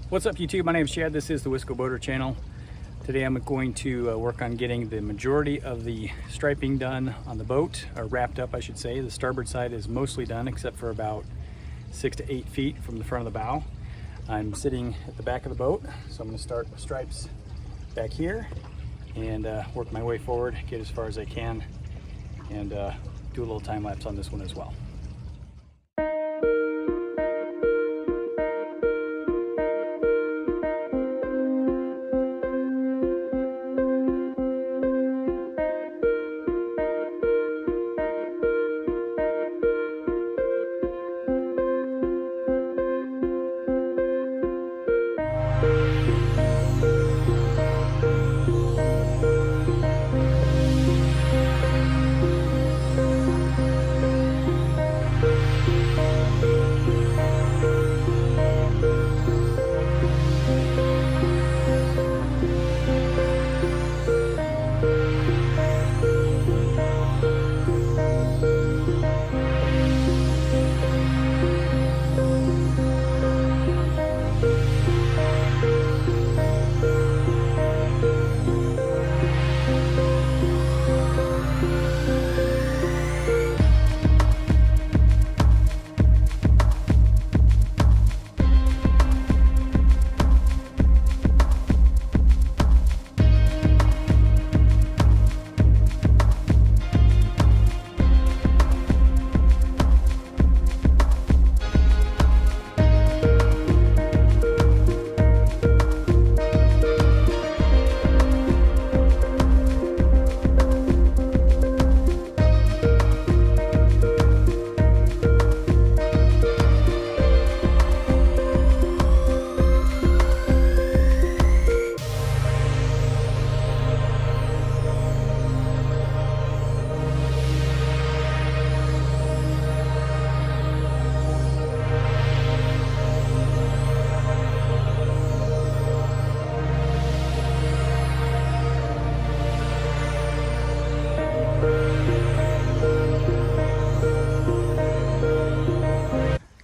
What's up YouTube? My name is Chad. This is the Wisco Boater channel. Today I'm going to work on getting the majority of the striping done on the boat, or wrapped up I should say. The starboard side is mostly done except for about 6 to 8 feet from the front of the bow. I'm sitting at the back of the boat, so I'm going to start with stripes back here and work my way forward, get as far as I can, and do a little time lapse on this one as well.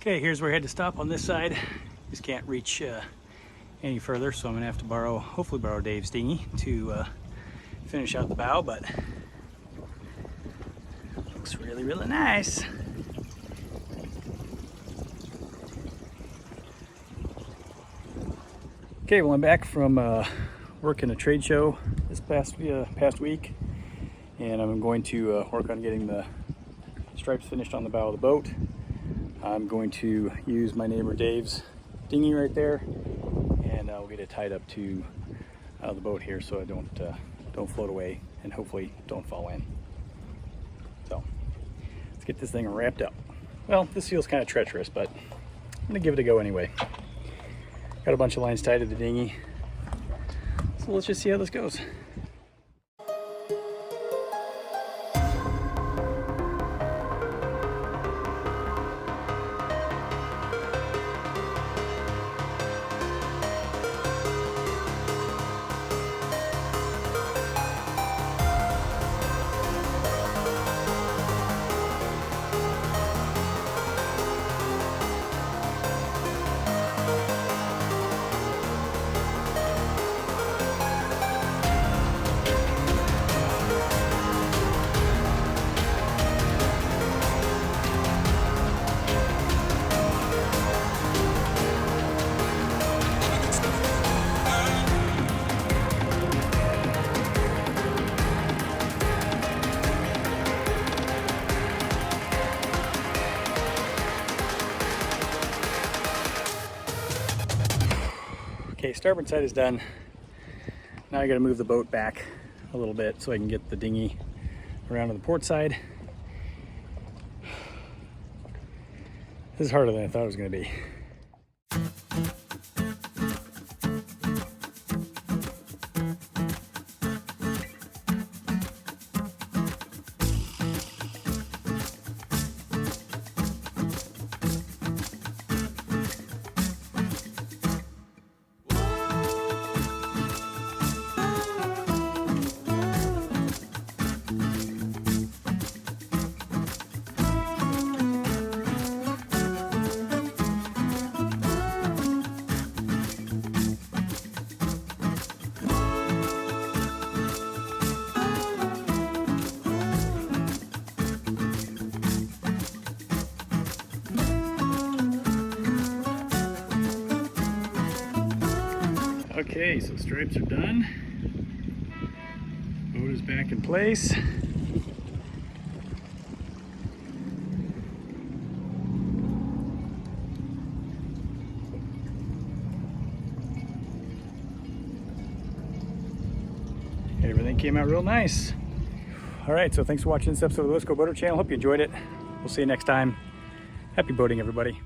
Okay, here's where I had to stop on this side. Just can't reach any further, so I'm gonna have to hopefully borrow Dave's dinghy to finish out the bow, but looks really, really nice. Okay, well I'm back from working a trade show this past week, and I'm going to work on getting the stripes finished on the bow of the boat. I'm going to use my neighbor Dave's dinghy right there, and I'll get it tied up to the boat here so I don't float away and hopefully don't fall in. So let's get this thing wrapped up. Well, this feels kind of treacherous, but I'm gonna give it a go anyway. Got a bunch of lines tied to the dinghy, so let's just see how this goes. Okay, starboard side is done. Now I gotta move the boat back a little bit so I can get the dinghy around to the port side. This is harder than I thought it was gonna be. Okay, so stripes are done. Boat is back in place. Everything came out real nice. All right, so thanks for watching this episode of the Let's Go Boater channel. Hope you enjoyed it. We'll see you next time. Happy boating, everybody.